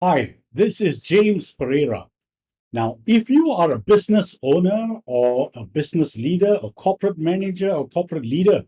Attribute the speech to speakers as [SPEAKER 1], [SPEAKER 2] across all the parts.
[SPEAKER 1] Hi, this is James Pereira. Now, if you are a business owner or a business leader, a corporate manager or corporate leader,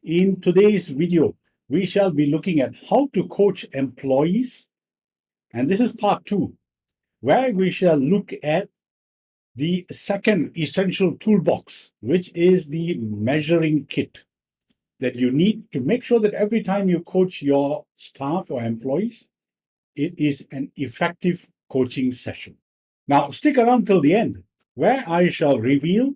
[SPEAKER 1] in today's video, we shall be looking at how to coach employees. And this is part two, where we shall look at the second essential toolbox, which is the measuring kit that you need to make sure that every time you coach your staff or employees, it is an effective coaching session. Now, stick around till the end, where I shall reveal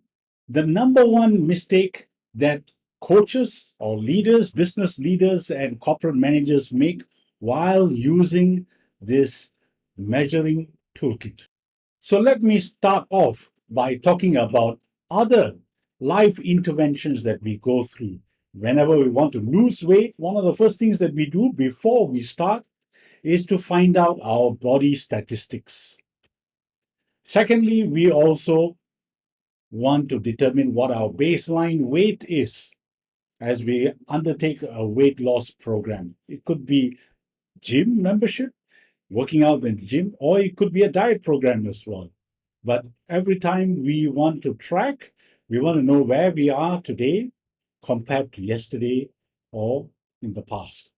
[SPEAKER 1] the number one mistake that coaches or leaders, business leaders, and corporate managers make while using this measuring toolkit. So, let me start off by talking about other life interventions that we go through. Whenever we want to lose weight, one of the first things that we do before we start is to find out our body statistics. Secondly, we also want to determine what our baseline weight is as we undertake a weight loss program. It could be gym membership, working out in the gym, or it could be a diet program as well. But every time we want to track, we want to know where we are today compared to yesterday or in the past.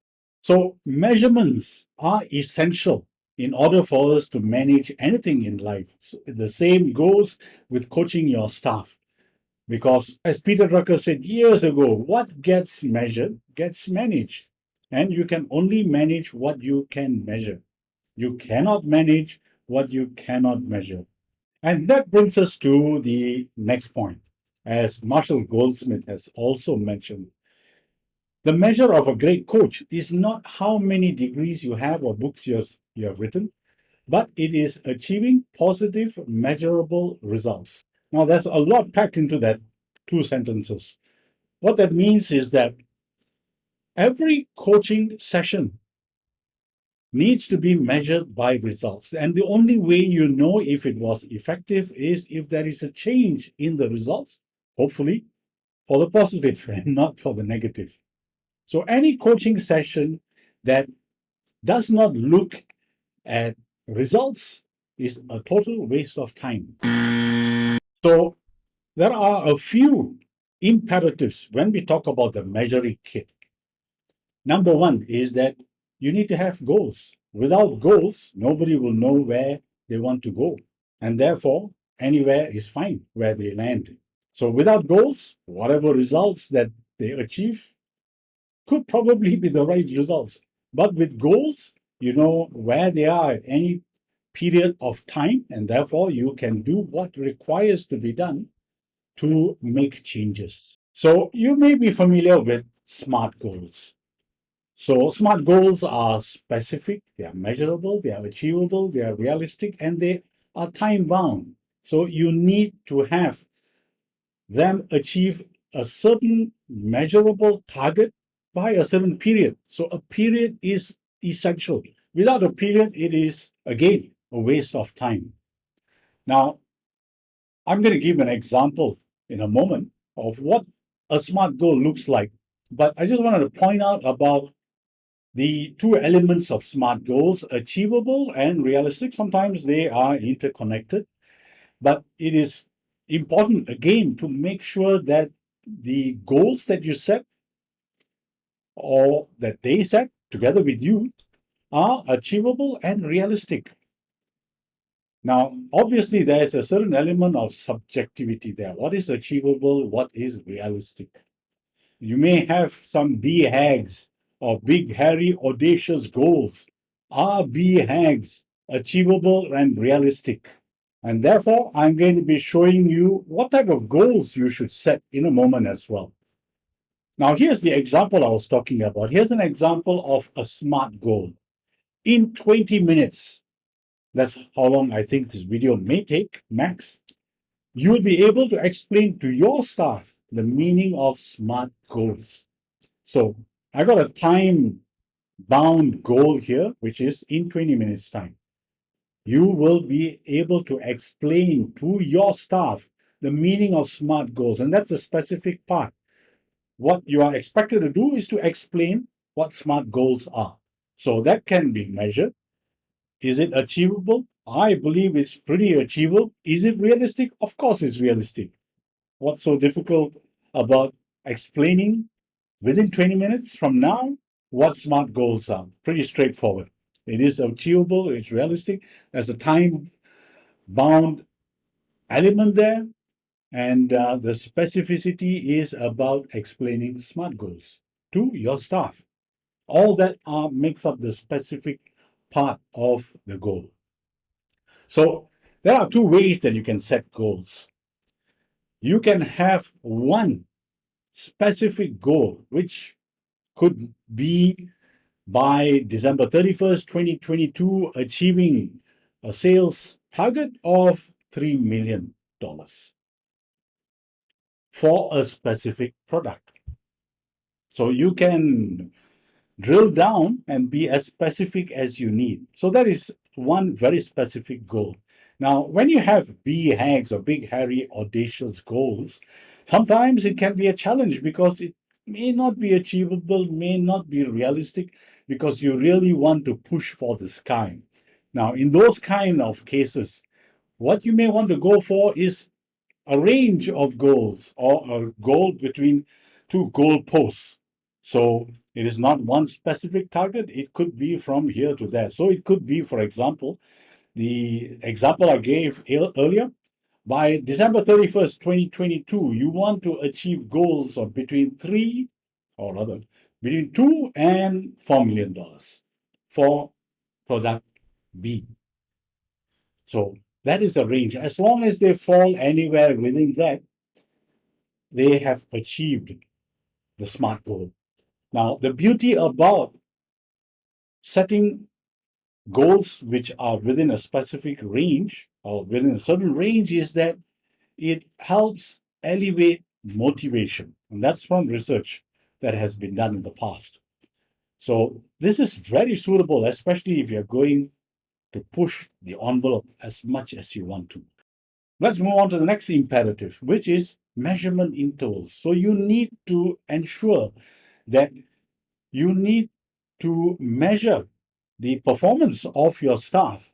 [SPEAKER 1] So measurements are essential in order for us to manage anything in life. So the same goes with coaching your staff. Because as Peter Drucker said years ago, what gets measured gets managed. And you can only manage what you can measure. You cannot manage what you cannot measure. And that brings us to the next point. As Marshall Goldsmith has also mentioned, the measure of a great coach is not how many degrees you have or books you have written, but it is achieving positive, measurable results. Now, there's a lot packed into that two sentences. What that means is that every coaching session needs to be measured by results. And the only way you know if it was effective is if there is a change in the results, hopefully for the positive and not for the negative. So any coaching session that does not look at results is a total waste of time. So there are a few imperatives when we talk about the measuring kit. Number one is that you need to have goals. Without goals, nobody will know where they want to go. And therefore, anywhere is fine where they land. So without goals, whatever results that they achieve could probably be the right results. But with goals, you know where they are at any period of time, and therefore you can do what requires to be done to make changes. So you may be familiar with SMART goals. So SMART goals are specific, they are measurable, they are achievable, they are realistic, and they are time bound. So you need to have them achieve a certain measurable target by a certain period. So a period is essential. Without a period, it is, again, a waste of time. Now, I'm going to give an example in a moment of what a SMART goal looks like. But I just wanted to point out about the two elements of SMART goals, achievable and realistic. Sometimes they are interconnected, but it is important, again, to make sure that the goals that you set or that they set together with you are achievable and realistic. Now, obviously, there is a certain element of subjectivity there. What is achievable? What is realistic? You may have some BHAGs or big, hairy, audacious goals. Are BHAGs achievable and realistic? And therefore, I'm going to be showing you what type of goals you should set in a moment as well. Now, here's the example I was talking about. Here's an example of a SMART goal. In 20 minutes, that's how long I think this video may take, max, you'll be able to explain to your staff the meaning of SMART goals. So I got a time-bound goal here, which is in 20 minutes' time. You will be able to explain to your staff the meaning of SMART goals, and that's a specific part. What you are expected to do is to explain what SMART goals are. So that can be measured. Is it achievable? I believe it's pretty achievable. Is it realistic? Of course, it's realistic. What's so difficult about explaining within 20 minutes from now what SMART goals are? Pretty straightforward. It is achievable, it's realistic. There's a time bound element there. And the specificity is about explaining SMART goals to your staff. All that makes up the specific part of the goal. So there are two ways that you can set goals. You can have one specific goal, which could be by December 31st, 2022, achieving a sales target of $3 million for a specific product. So you can drill down and be as specific as you need. So that is one very specific goal. Now, when you have BHAGs or big, hairy, audacious goals, sometimes it can be a challenge because it may not be achievable, may not be realistic, because you really want to push for the sky. Now, in those kind of cases, what you may want to go for is a range of goals or a goal between two goal posts. So it is not one specific target. It could be from here to there. So it could be, for example, the example I gave earlier, by December 31st, 2022, you want to achieve goals of between between $2 and $4 million for product B. So that is a range. As long as they fall anywhere within that, they have achieved the SMART goal. Now, the beauty about setting goals which are within a specific range or within a certain range is that it helps elevate motivation. And that's from research that has been done in the past. So this is very suitable, especially if you're going to push the envelope as much as you want to. Let's move on to the next imperative, which is measurement intervals. So you need to ensure that you need to measure the performance of your staff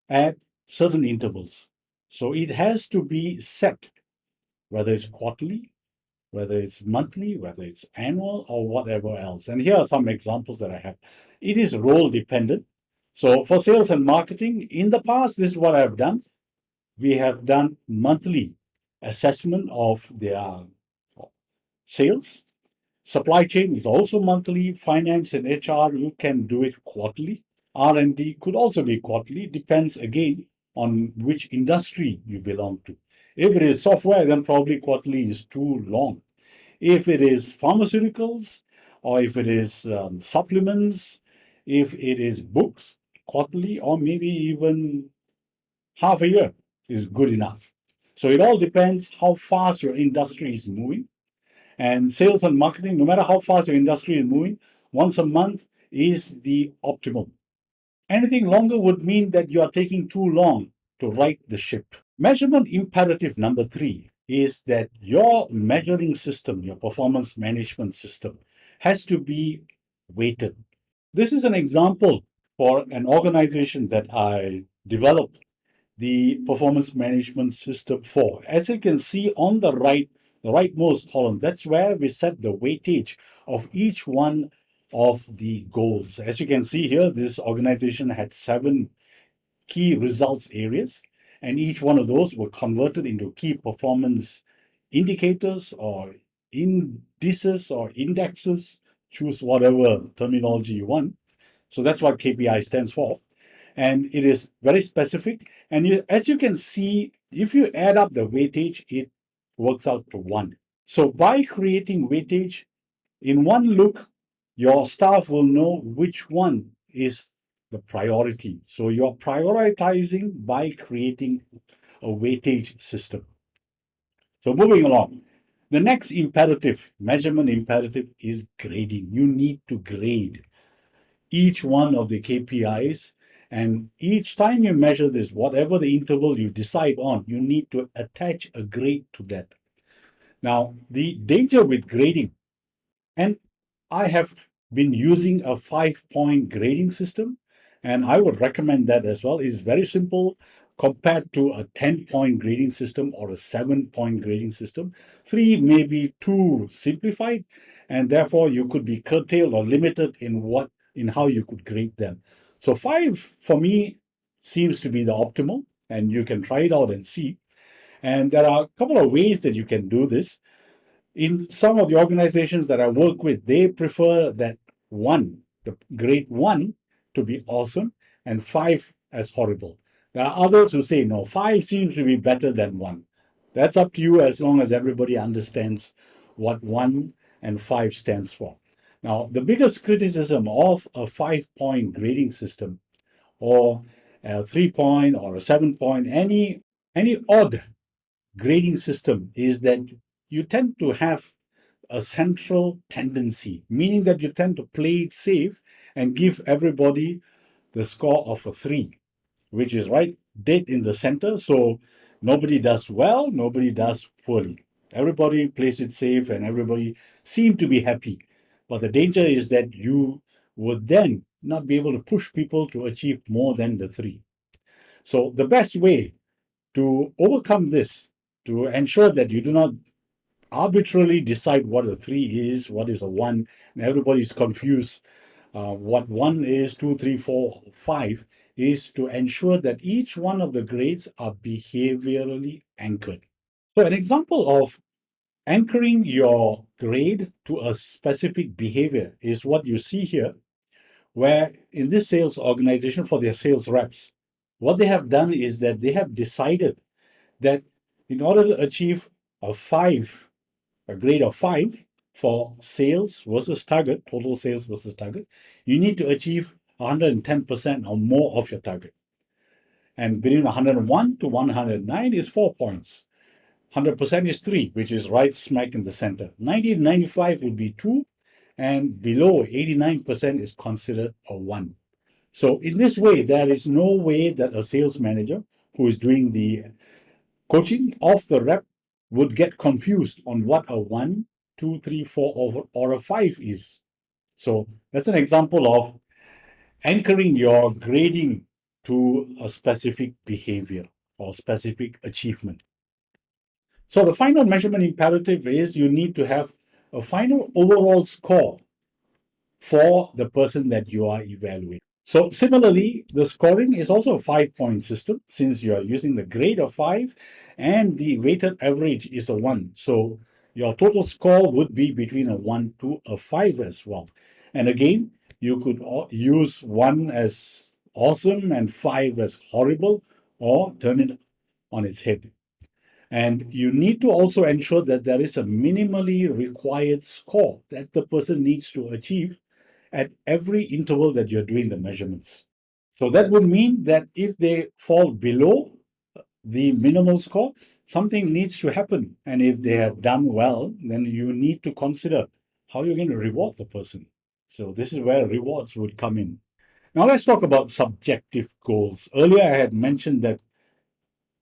[SPEAKER 1] at certain intervals. So it has to be set, whether it's quarterly, whether it's monthly, whether it's annual, or whatever else. And here are some examples that I have. It is role dependent. So for sales and marketing, in the past, this is what I've done. We have done monthly assessment of their sales. Supply chain is also monthly. Finance and HR, you can do it quarterly. R&D could also be quarterly. Depends again on which industry you belong to. If it is software, then probably quarterly is too long. If it is pharmaceuticals, or if it is supplements, if it is books, quarterly, or maybe even half a year is good enough. So it all depends how fast your industry is moving. And sales and marketing, no matter how fast your industry is moving, once a month is the optimum. Anything longer would mean that you are taking too long to right the ship. Measurement imperative number 3 is that your measuring system, your performance management system, has to be weighted. This is an example for an organization that I developed the performance management system for. As you can see on the rightmost column, that's where we set the weightage of each one of the goals. As you can see here, this organization had 7 key results areas, and each one of those were converted into key performance indicators or indices or indexes. Choose whatever terminology you want. So that's what KPI stands for. And it is very specific. And as you can see, if you add up the weightage, it works out to 1. So by creating weightage, in one look, your staff will know which one is the priority. So you're prioritizing by creating a weightage system. So moving along, the next imperative, measurement imperative, is grading. You need to grade each one of the KPIs. And each time you measure this, whatever the interval you decide on, you need to attach a grade to that. Now, the danger with grading, and I have been using a 5-point grading system. And I would recommend that as well. It's very simple compared to a 10-point grading system or a 7-point grading system. 3 may be too simplified, and therefore you could be curtailed or limited in how you could grade them. So 5 for me seems to be the optimal, and you can try it out and see. And there are a couple of ways that you can do this. In some of the organizations that I work with, they prefer that the grade 1 to be awesome and 5 as horrible. There are others who say, no, 5 seems to be better than 1. That's up to you as long as everybody understands what 1 and 5 stands for. Now, the biggest criticism of a 5-point grading system or a 3-point or a 7-point, any odd grading system is that you tend to have a central tendency, meaning that you tend to play it safe and give everybody the score of a 3, which is right dead in the center. So nobody does well, nobody does poorly. Everybody plays it safe and everybody seem to be happy. But the danger is that you would then not be able to push people to achieve more than the 3. So the best way to overcome this, to ensure that you do not arbitrarily decide what a 3 is, what is a 1, and everybody's confused. What 1 is, 2, 3, 4, 5 is to ensure that each one of the grades are behaviorally anchored. So an example of anchoring your grade to a specific behavior is what you see here, where in this sales organization for their sales reps, what they have done is that they have decided that in order to achieve a grade of 5 for sales versus target, total sales versus target, you need to achieve 110% or more of your target. And between 101 to 109 is 4 points. 100% is 3, which is right smack in the center. 90 to 95 would be 2, and below 89% is considered a 1. So in this way, there is no way that a sales manager who is doing the coaching of the rep would get confused on what a 1, 2, 3, 4, or a 5 is. So that's an example of anchoring your grading to a specific behavior or specific achievement. So the final measurement imperative is you need to have a final overall score for the person that you are evaluating. So similarly, the scoring is also a 5-point system since you are using the grade of 5 and the weighted average is a 1. So your total score would be between a 1 to a 5 as well. And again, you could use 1 as awesome and 5 as horrible, or turn it on its head. And you need to also ensure that there is a minimally required score that the person needs to achieve at every interval that you're doing the measurements. So that would mean that if they fall below the minimal score, something needs to happen. And if they have done well, then you need to consider how you're going to reward the person. So this is where rewards would come in. Now let's talk about subjective goals. Earlier I had mentioned that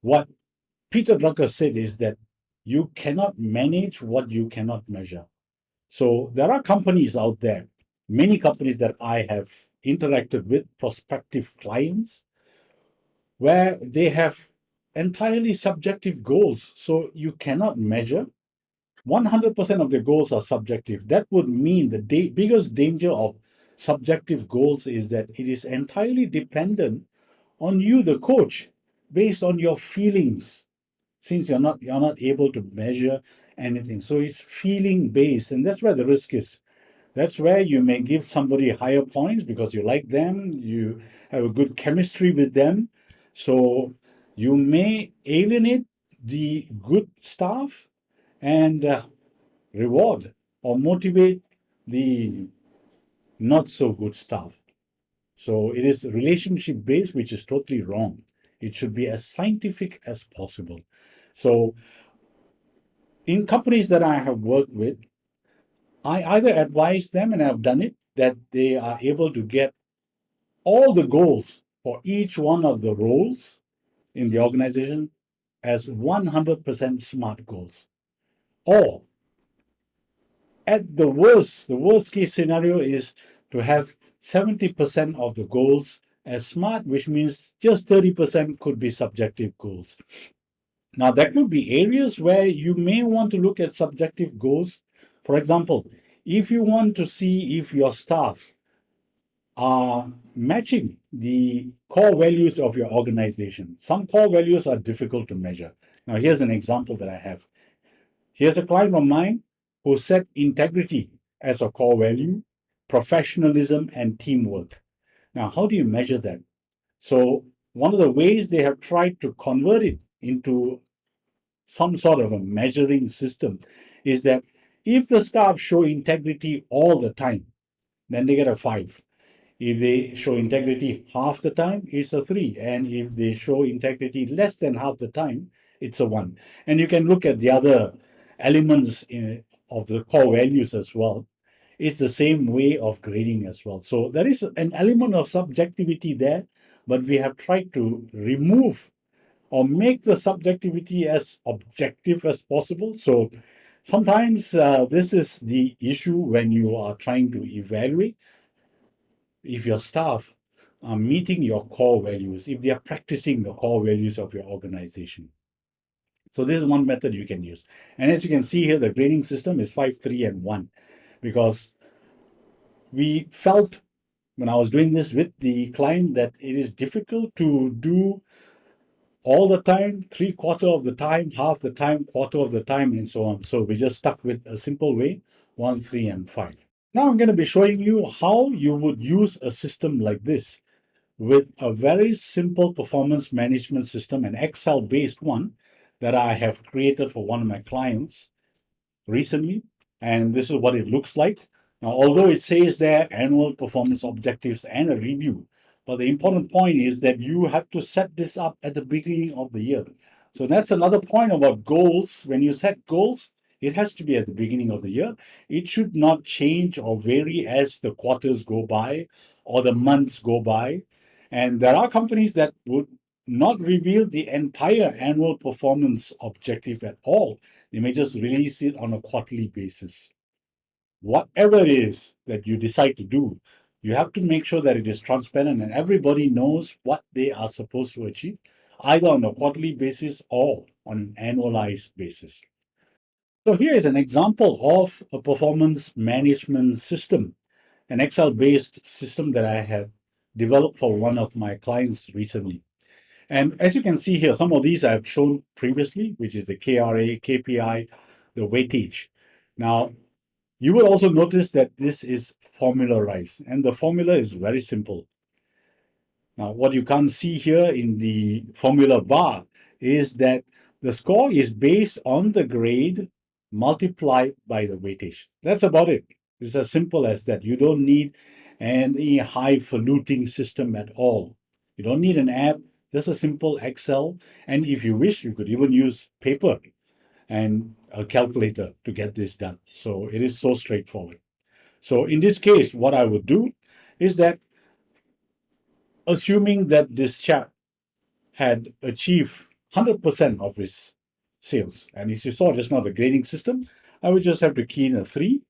[SPEAKER 1] what Peter Drucker said is that you cannot manage what you cannot measure. So there are companies out there, many companies that I have interacted with, prospective clients, where they have entirely subjective goals. So you cannot measure. 100% of the goals are subjective. That would mean the biggest danger of subjective goals is that it is entirely dependent on you, the coach, based on your feelings, since you're not able to measure anything. So it's feeling based, and that's where the risk is. That's where you may give somebody higher points because you like them, you have a good chemistry with them. So you may alienate the good staff and reward or motivate the not so good staff. So it is relationship based, which is totally wrong. It should be as scientific as possible. So in companies that I have worked with, I either advise them, and I've done it, that they are able to get all the goals for each one of the roles in the organization as 100% SMART goals. Or at the worst case scenario is to have 70% of the goals as smart, which means just 30% could be subjective goals. Now, there could be areas where you may want to look at subjective goals. For example, if you want to see if your staff are matching the core values of your organization. Some core values are difficult to measure. Now, here's an example that I have. Here's a client of mine who set integrity as a core value, professionalism, and teamwork. Now, how do you measure that? So, one of the ways they have tried to convert it into some sort of a measuring system is that if the staff show integrity all the time, then they get a 5. If they show integrity half the time, it's a 3. And if they show integrity less than half the time, it's a 1. And you can look at the other elements of the core values as well. It's the same way of grading as well. So there is an element of subjectivity there, but we have tried to remove or make the subjectivity as objective as possible. So sometimes this is the issue when you are trying to evaluate if your staff are meeting your core values, if they are practicing the core values of your organization. So this is one method you can use. And as you can see here, the grading system is 5, 3, and 1, because we felt when I was doing this with the client that it is difficult to do all the time, 3/4 of the time, half the time, quarter of the time, and so on. So we just stuck with a simple way, 1, 3, and 5. Now I'm going to be showing you how you would use a system like this with a very simple performance management system, an Excel-based one that I have created for one of my clients recently. And this is what it looks like. Now, although it says there annual performance objectives and a review, but the important point is that you have to set this up at the beginning of the year. So that's another point about goals. When you set goals, it has to be at the beginning of the year. It should not change or vary as the quarters go by or the months go by. And there are companies that would not reveal the entire annual performance objective at all. They may just release it on a quarterly basis. Whatever it is that you decide to do, you have to make sure that it is transparent and everybody knows what they are supposed to achieve, either on a quarterly basis or on an annualized basis. So here is an example of a performance management system, an Excel-based system that I have developed for one of my clients recently. And as you can see here, some of these I have shown previously, which is the KRA, KPI, the weightage. Now, you will also notice that this is formularized, and the formula is very simple. Now, what you can't see here in the formula bar is that the score is based on the grade multiplied by the weightage. That's about it. It's as simple as that. You don't need any highfalutin system at all. You don't need an app, just a simple Excel. And if you wish, you could even use paper and a calculator to get this done. So it is so straightforward. So in this case, what I would do is that, assuming that this chap had achieved 100% of his sales, and as you saw just now, the grading system, I would just have to key in a 3,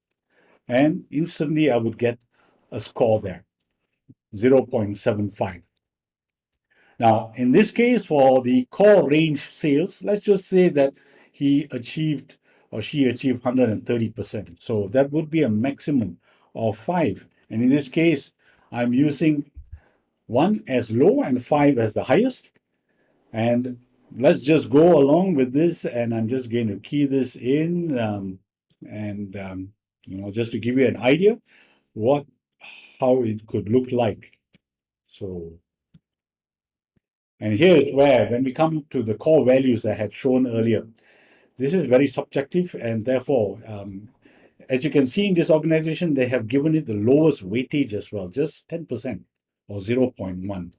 [SPEAKER 1] and instantly I would get a score there, 0.75. Now, in this case, for the core range sales, let's just say that he achieved or she achieved 130%. So that would be a maximum of 5. And in this case, I'm using 1 as low and 5 as the highest. And let's just go along with this. And I'm just going to key this in just to give you an idea how it could look like. So, and here is where, when we come to the core values I had shown earlier, this is very subjective, and therefore, as you can see in this organization, they have given it the lowest weightage as well, just 10% or 0.1.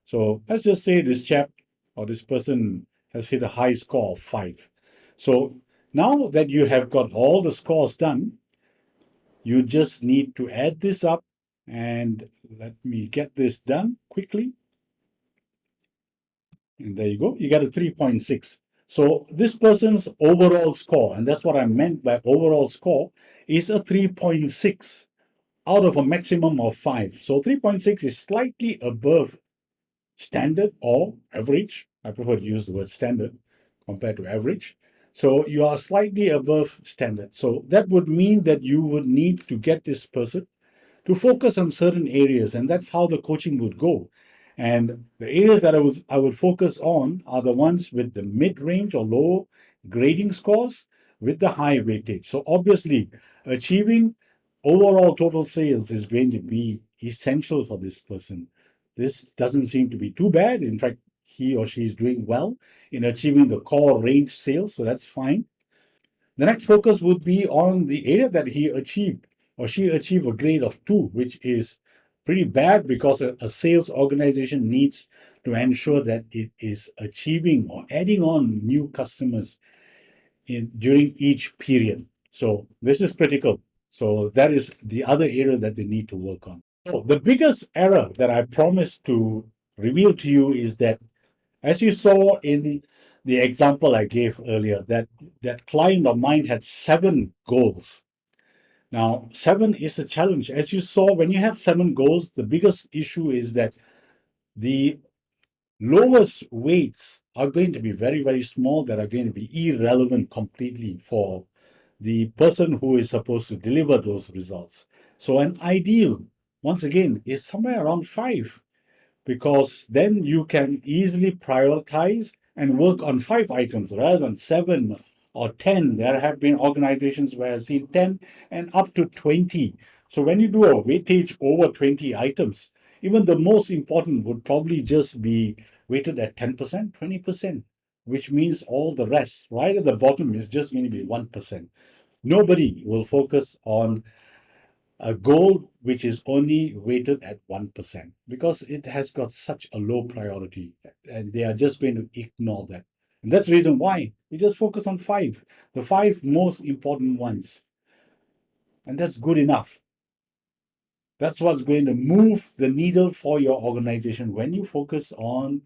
[SPEAKER 1] So let's just say this chap or this person has hit a high score of 5. So now that you have got all the scores done, you just need to add this up, and let me get this done quickly. And there you go, you got a 3.6. So this person's overall score, and that's what I meant by overall score, is a 3.6 out of a maximum of 5. So 3.6 is slightly above standard or average. I prefer to use the word standard compared to average. So you are slightly above standard. So that would mean that you would need to get this person to focus on certain areas, and that's how the coaching would go. And the areas that I would focus on are the ones with the mid-range or low grading scores with the high weightage. So obviously, achieving overall total sales is going to be essential for this person. This doesn't seem to be too bad. In fact, he or she is doing well in achieving the core range sales, so that's fine. The next focus would be on the area that he achieved or she achieved a grade of 2, which is pretty bad because a sales organization needs to ensure that it is achieving or adding on new customers during each period. So this is critical. So that is the other area that they need to work on. So the biggest error that I promised to reveal to you is that, as you saw in the example I gave earlier, that client of mine had 7 goals. Now, 7 is a challenge. As you saw, when you have 7 goals, the biggest issue is that the lowest weights are going to be very, very small, that are going to be irrelevant completely for the person who is supposed to deliver those results. So an ideal, once again, is somewhere around 5, because then you can easily prioritize and work on 5 items rather than 7 or 10. There have been organizations where I've seen 10 and up to 20. So when you do a weightage over 20 items, even the most important would probably just be weighted at 10%, 20%, which means all the rest right at the bottom is just going to be 1%. Nobody will focus on a goal which is only weighted at 1% because it has got such a low priority, and they are just going to ignore that. And that's the reason why we just focus on 5, the 5 most important ones. And that's good enough. That's what's going to move the needle for your organization when you focus on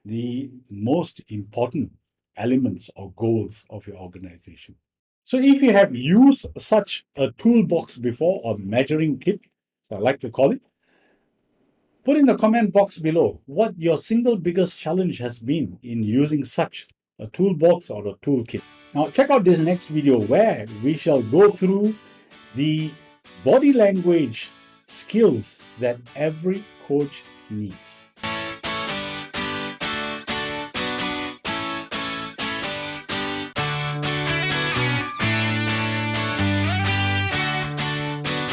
[SPEAKER 1] the most important elements or goals of your organization. So if you have used such a toolbox before, or measuring kit, so I like to call it, put in the comment box below what your single biggest challenge has been in using such a toolbox or a toolkit. Now check out this next video where we shall go through the body language skills that every coach needs.